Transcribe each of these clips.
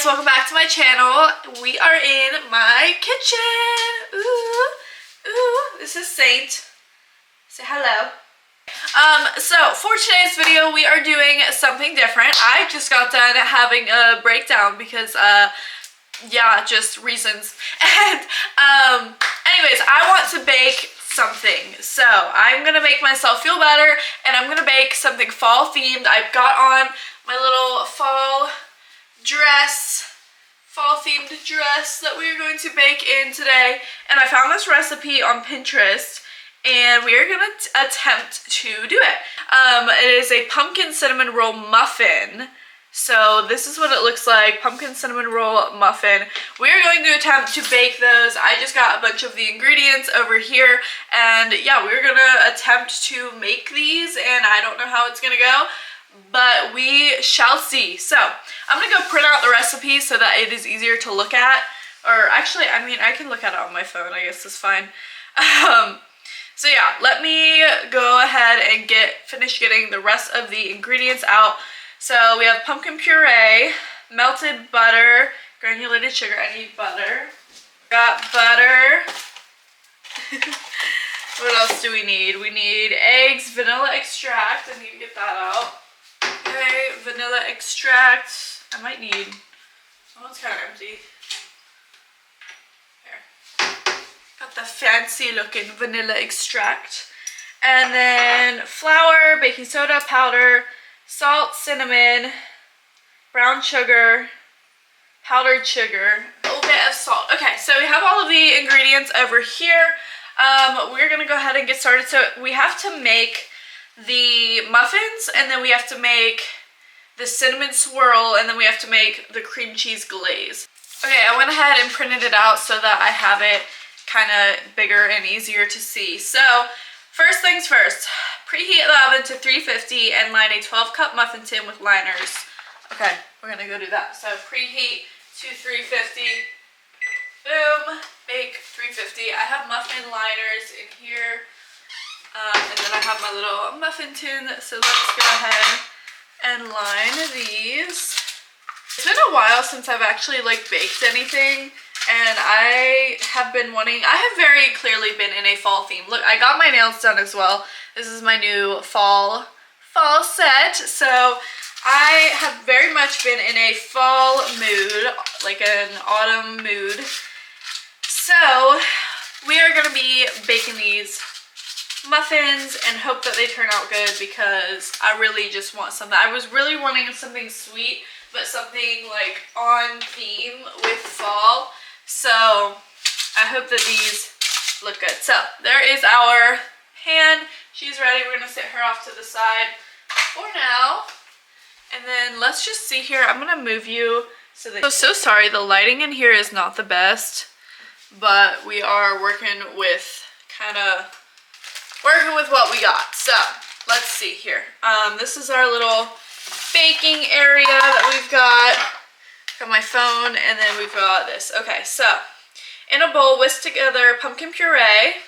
guys, welcome back to my channel. We are in my kitchen. Ooh, ooh, this is Saint. Say hello. So for today's video, we are doing something different. I just got done having a breakdown because, yeah, just reasons. And, anyways, I want to bake something. So I'm gonna make myself feel better, and I'm gonna bake something fall themed. I've got on my little fall themed dress that we are going to bake in today, and I found this recipe on Pinterest and we are gonna attempt to do it. It is a pumpkin cinnamon roll muffin. So this is what it looks like, pumpkin cinnamon roll muffin. We are going to attempt to bake those. I just got a bunch of the ingredients over here, and yeah, we're gonna attempt to make these, and I don't know how it's gonna go, but we shall see. So I'm gonna go print out the recipe so that it is easier to look at. Or actually, I mean, I can look at it on my phone, I guess it's fine. So yeah, let me go ahead and finish getting the rest of the ingredients out. So we have pumpkin puree, melted butter, granulated sugar. I need butter. Got butter. What else do we need? We need eggs, vanilla extract. I need to get that out. Okay, vanilla extract. I might need, oh, it's kind of empty. Here. Got the fancy looking vanilla extract. And then flour, baking soda, powder, salt, cinnamon, brown sugar, powdered sugar, a little bit of salt. Okay, so we have all of the ingredients over here. We're gonna go ahead and get started. So we have to make the muffins, and then we have to make the cinnamon swirl, and then we have to make the cream cheese glaze. Okay, I went ahead and printed it out so that I have it kind of bigger and easier to see. So first things first, preheat the oven to 350 and line a 12-cup muffin tin with liners. Okay, we're gonna go do that. So preheat to 350, boom, bake 350. I have muffin liners in here, and then I have my little muffin tin. So let's go ahead and line these. It's been a while since I've actually like baked anything, and I have very clearly been in a fall theme. Look, I got my nails done as well. This is my new fall set. So I have very much been in a fall mood, like an autumn mood. So we are gonna be baking these muffins and hope that they turn out good, because I really just want something. I was really wanting something sweet, but something like on theme with fall. So I hope that these look good. So there is our pan. She's ready. We're gonna set her off to the side for now. And then let's just see here. I'm gonna move you so that, so sorry, the lighting in here is not the best, but we are working with what we got. So let's see here. This is our little baking area that we've got. Got my phone, and then we've got this. Okay, so in a bowl, whisk together pumpkin puree.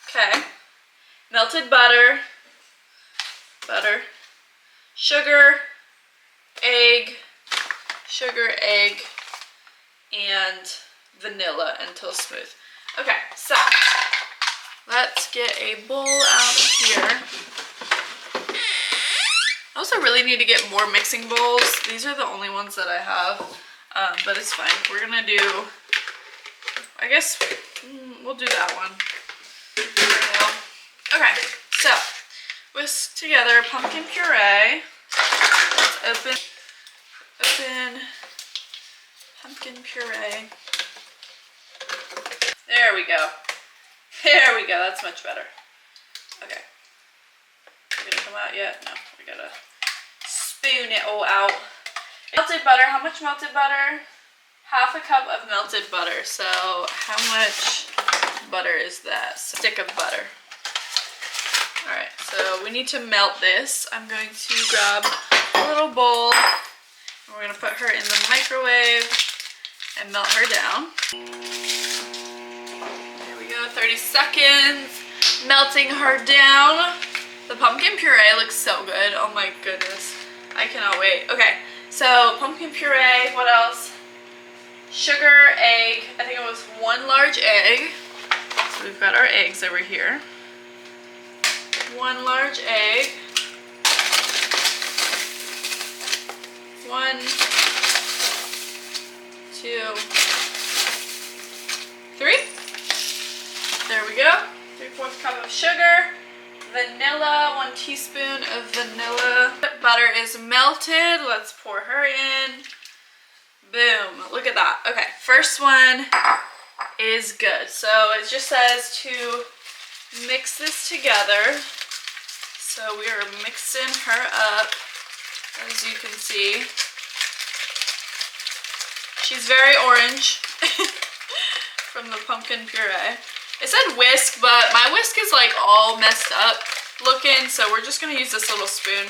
Okay. Melted butter, sugar, egg, and vanilla until smooth. Okay, so let's get a bowl out of here. I also really need to get more mixing bowls. These are the only ones that I have, but it's fine. We're gonna do, I guess we'll do that one right now. Okay, so whisk together pumpkin puree. Let's open pumpkin puree. There we go. There we go. That's much better. Okay. Gonna come out yet? No, we gotta spoon it all out. Melted butter. How much melted butter? Half a cup of melted butter. So how much butter is that? Stick of butter. Alright, so we need to melt this. I'm going to grab a little bowl, and we're gonna put her in the microwave and melt her down. There we go, 30 seconds. Melting her down. The pumpkin puree looks so good. Oh my goodness. I cannot wait. Okay, So pumpkin puree, what else? Sugar, egg, I think it was 1 large egg. So we've got our eggs over here. 1 large egg. 1, 2, 3. There we go. 3/4 cup of sugar. Vanilla, 1 teaspoon of vanilla. Butter is melted. Let's pour her in. Boom. Look at that. Okay, first one is good. So it just says to mix this together. So we are mixing her up, as you can see. She's very orange from the pumpkin puree. It said whisk, but my whisk is like all messed up looking, so we're just gonna use this little spoon.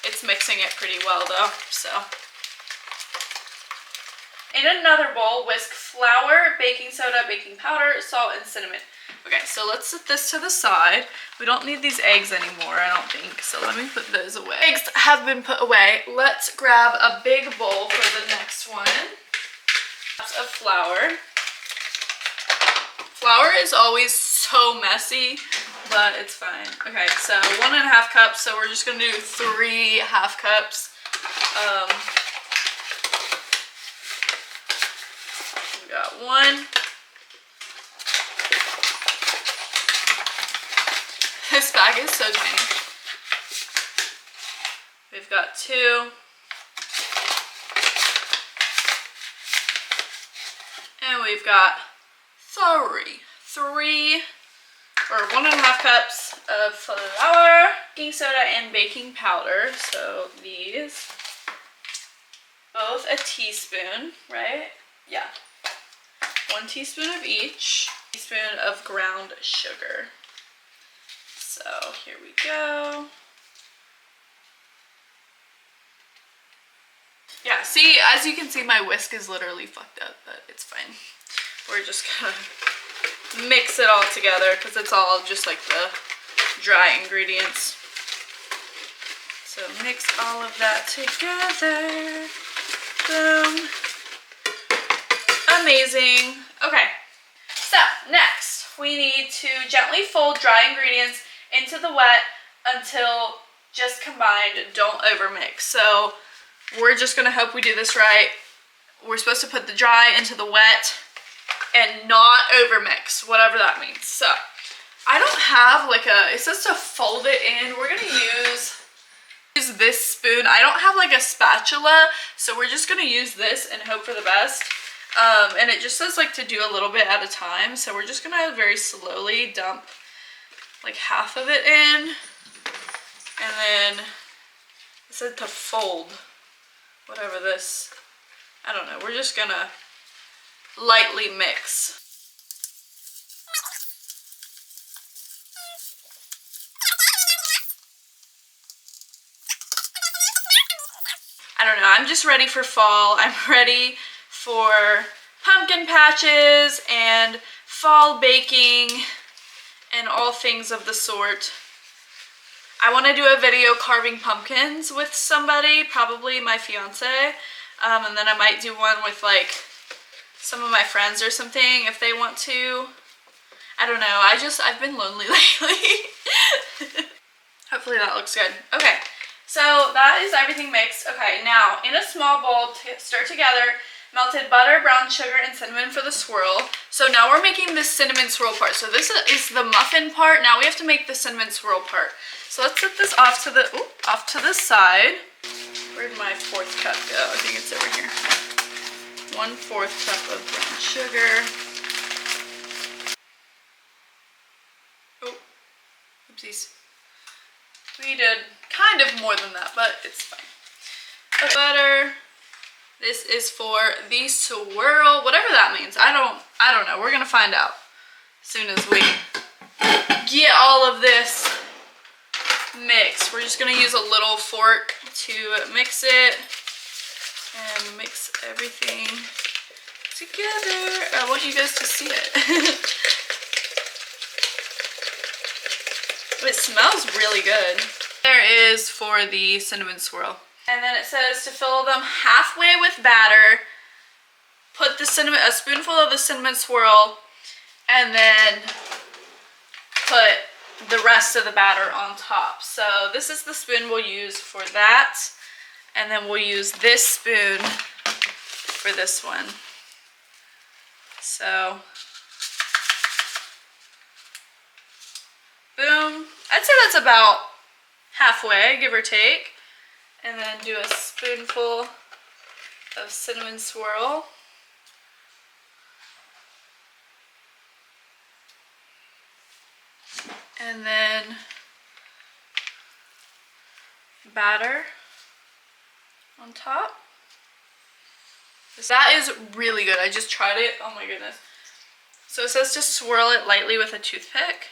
It's mixing it pretty well though, so. In another bowl, whisk flour, baking soda, baking powder, salt, and cinnamon. Okay, so let's set this to the side. We don't need these eggs anymore, I don't think, so let me put those away. Eggs have been put away. Let's grab a big bowl for the next one. Cups of flour. Flour is always so messy, but it's fine. Okay, so 1.5 cups, so we're just gonna do 3 half cups. We got 1. This bag is so tiny. We've got 2. And we've got 3 or 1.5 cups of flour, baking soda, and baking powder. So these, both a teaspoon, right? Yeah. 1 teaspoon of each. Teaspoon of ground sugar. So here we go. Yeah, see, as you can see, my whisk is literally fucked up, but it's fine. We're just gonna mix it all together because it's all just like the dry ingredients. So mix all of that together. Boom. Amazing. Okay, so next we need to gently fold dry ingredients into the wet until just combined. Don't overmix. So we're just gonna hope we do this right. We're supposed to put the dry into the wet and not overmix, whatever that means. So I don't have like it says to fold it in. We're gonna use this spoon. I don't have like a spatula, so we're just gonna use this and hope for the best. And it just says like to do a little bit at a time, so we're just gonna very slowly dump like half of it in, and then it said to fold whatever this, I don't know, we're just gonna lightly mix. I don't know, I'm just ready for fall. I'm ready for pumpkin patches and fall baking and all things of the sort. I want to do a video carving pumpkins with somebody, probably my fiance, and then I might do one with like some of my friends or something if they want to. I don't know, I've been lonely lately. Hopefully that looks good. Okay, so that is everything mixed. Okay, now in a small bowl, stir together melted butter, brown sugar, and cinnamon for the swirl. So now we're making the cinnamon swirl part. So this is the muffin part. Now we have to make the cinnamon swirl part. So let's set this off to the side. Where'd my 4th cup go? I think it's over here. 1/4 cup of brown sugar. Oh, oopsies. We did kind of more than that, but it's fine. Butter. This is for the swirl, whatever that means. I don't know. We're gonna find out as soon as we get all of this mixed. We're just gonna use a little fork to mix it and mix everything together. I want you guys to see it. It smells really good. There is for the cinnamon swirl. And then it says to fill them halfway with batter. Put the cinnamon, a spoonful of the cinnamon swirl, and then put the rest of the batter on top. So this is the spoon we'll use for that. And then we'll use this spoon for this one. So, boom. I'd say that's about halfway, give or take. And then do a spoonful of cinnamon swirl. And then batter on top. That is really good. I just tried it. Oh my goodness. So it says to swirl it lightly with a toothpick.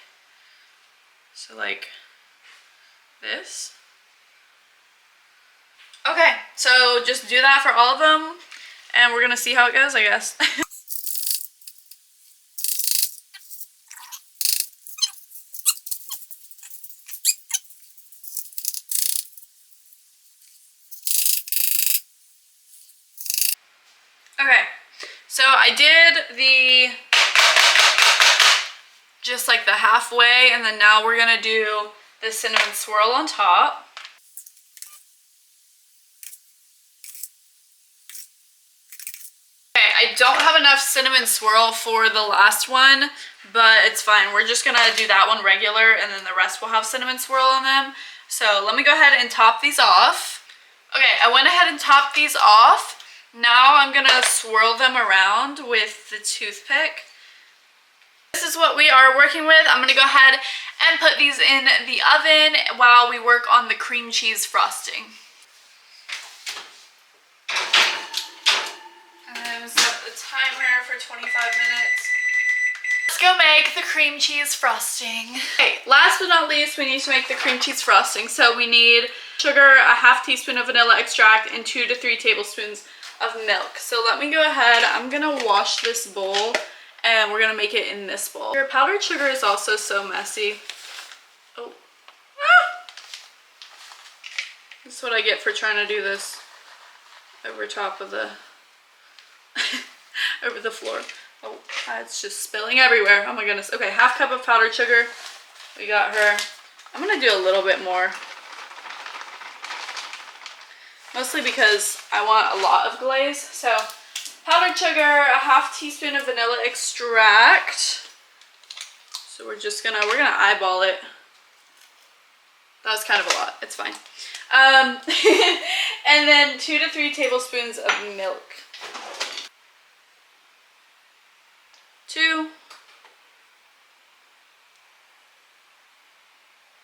So like this. Okay, so just do that for all of them, and we're gonna see how it goes, I guess. Okay, so I did the, just like the halfway, and then now we're gonna do the cinnamon swirl on top. I don't have enough cinnamon swirl for the last one, but it's fine. We're just gonna do that one regular, and then the rest will have cinnamon swirl on them. So let me go ahead and top these off. Okay, I went ahead and topped these off. Now I'm gonna swirl them around with the toothpick. This is what we are working with. I'm gonna go ahead and put these in the oven while we work on the cream cheese frosting. Set the timer for 25 minutes. Let's go make the cream cheese frosting. Okay, last but not least, we need to make the cream cheese frosting. So we need sugar, a half teaspoon of vanilla extract, and 2 to 3 tablespoons of milk. So let me go ahead. I'm gonna wash this bowl, and we're gonna make it in this bowl. Your powdered sugar is also so messy. Oh. Ah! This is what I get for trying to do this over top of the over the floor. Oh, it's just spilling everywhere. Oh my goodness. Okay, half cup of powdered sugar. We got her. I'm gonna do a little bit more. Mostly because I want a lot of glaze. So, powdered sugar, a half teaspoon of vanilla extract. So we're gonna eyeball it. That was kind of a lot. It's fine. And then 2 to 3 tablespoons of milk. 2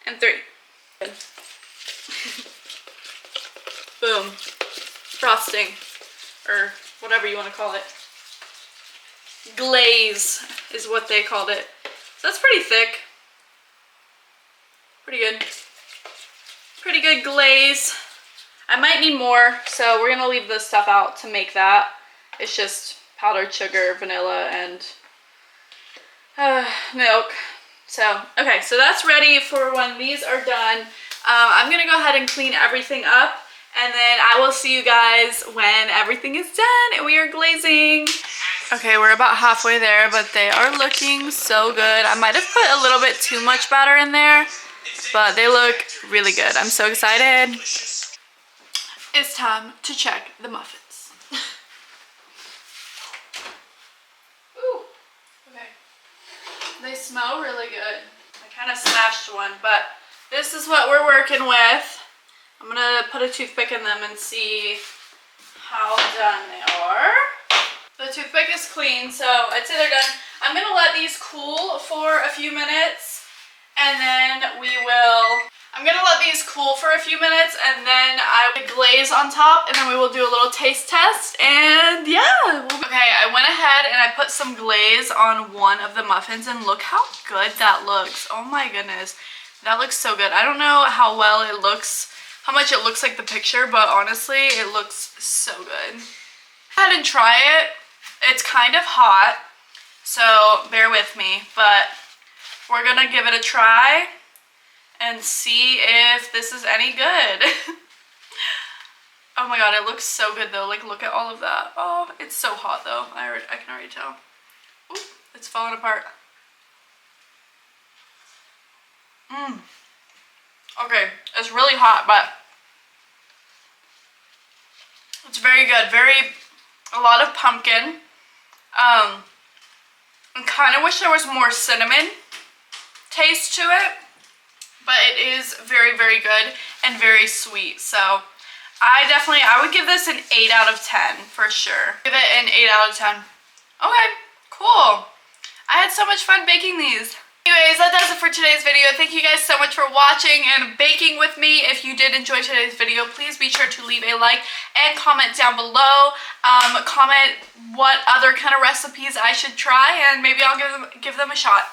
and 3. Good. Boom. Frosting, or whatever you want to call it. Glaze is what they called it. So that's pretty thick. Pretty good. Pretty good glaze. I might need more, so we're gonna leave this stuff out to make that. It's just powdered sugar, vanilla, and milk. So, okay, so that's ready for when these are done. I'm gonna go ahead and clean everything up, and then I will see you guys when everything is done and we are glazing. Okay, we're about halfway there, but they are looking so good. I might have put a little bit too much batter in there, but they look really good. I'm so excited. It's time to check the muffins. They smell really good. I kind of smashed one, but this is what we're working with. I'm gonna put a toothpick in them and see how done they are. The toothpick is clean, so I'd say they're done. I'm gonna let these cool for a few minutes, and then I'm gonna let these cool for a few minutes, and then I will glaze on top, and then we will do a little taste test, and yeah. Okay, I went ahead and I put some glaze on one of the muffins, and look how good that looks. Oh my goodness, that looks so good. I don't know how well it looks, how much it looks like the picture, but honestly, it looks so good. Go ahead and try it. It's kind of hot, so bear with me, but we're gonna give it a try and see if this is any good. Oh my god, it looks so good though. Like, look at all of that. Oh, it's so hot though. I can already tell. Ooh, it's falling apart. Okay, it's really hot, but it's very good. A lot of pumpkin. I kind of wish there was more cinnamon taste to it, but it is very, very good and very sweet. So I would give this an 8 out of 10 for sure. Give it an 8 out of 10. Okay, cool. I had so much fun baking these. Anyways, that does it for today's video. Thank you guys so much for watching and baking with me. If you did enjoy today's video, please be sure to leave a like and comment down below. Comment what other kind of recipes I should try, and maybe I'll give them a shot.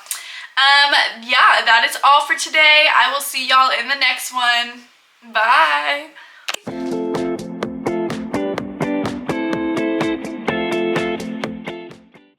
Yeah, that is all for today. I will see y'all in the next one. Bye.